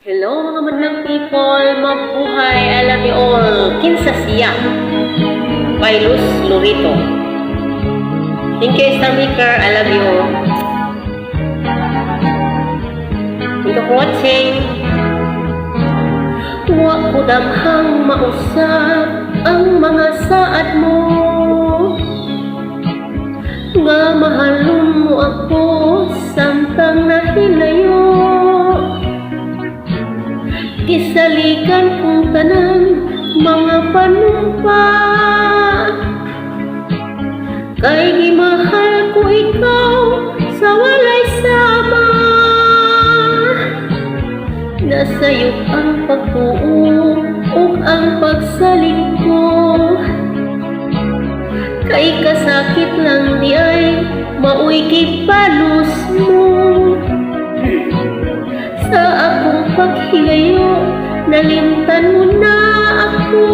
Hello mga madlang people, mabuhay, I love you all. Kinsa siya? Pailus Lurito. Thank you, Star Maker, I love you all. Thank you for watching. Wa ko damhang mausap ang mga saad mo, nga mahalon mo ako samtang nahilayo. Isalikan kong tanan mga panumpa, kay gimahal ko ikaw sa walay sama. Nasayop ang pagtuo ug ang pagsalig ko, kay kasakit lang di ay maoy gipalos mo. Sa akong paghigayo, nalimtan mo na ako.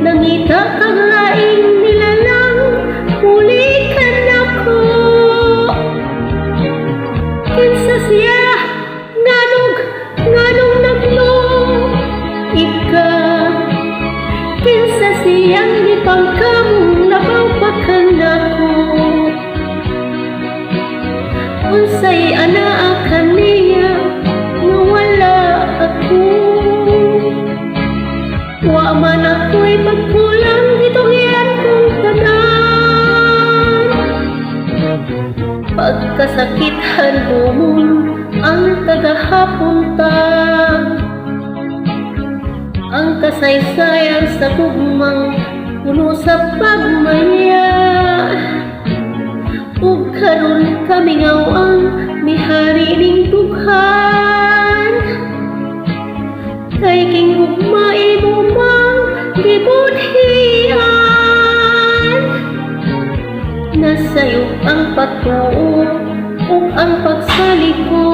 Nangita kang laing nilalang, hulikan ako. Kinsa siya, nganong naglo, ika. Kinsa siyang ipangkamong napangpakan ako. Unsay anaa niya nawala ako. Wa man ako'y pagkulang gitugian kong tanan. Pagkasakithan mo ang tagahapunta, ang kasaysayan sa gugmang puno sa pagmaya. Ug karon kami ngawang mihari ning dughan, kay king gugma imo mang gibudhian. Nasayop ang pagtuo ug ang pagsalig ko,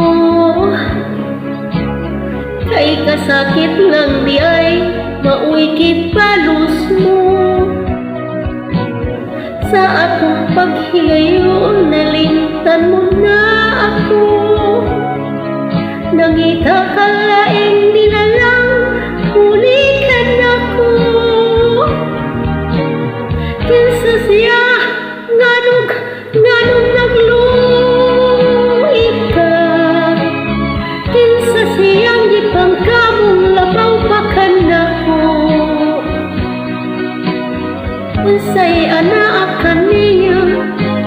kay kasakit lang di ay maoy gipalos mo. Sa akong paghigayo, nalimtan mo na ako. Nangita ka laing nilalang, hulikan ako. Kinsa siya, nganong nagluit ka. Kinsa siyang ipangkamong labaw-pakan ako. Unsay anaa niya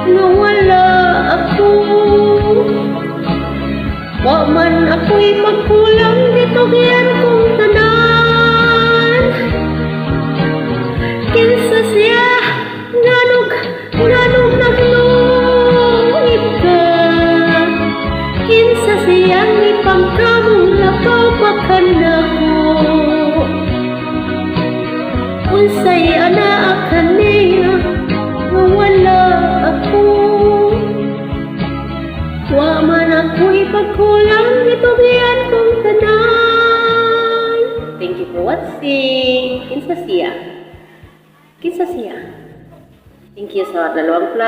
nawala ako. Wa man ako'y magkulang gitugian kong tanan. Kinsa siya, nganong nagluit ka. Kinsa siyang ipangkamong labaw-pakan ako. Unsay anaa niya nawala ako. Wa man ako'y pagkulang gitugian kong tanan. Thank you for watching. Kinsa siya? Kinsa siya? Thank you sa 2+.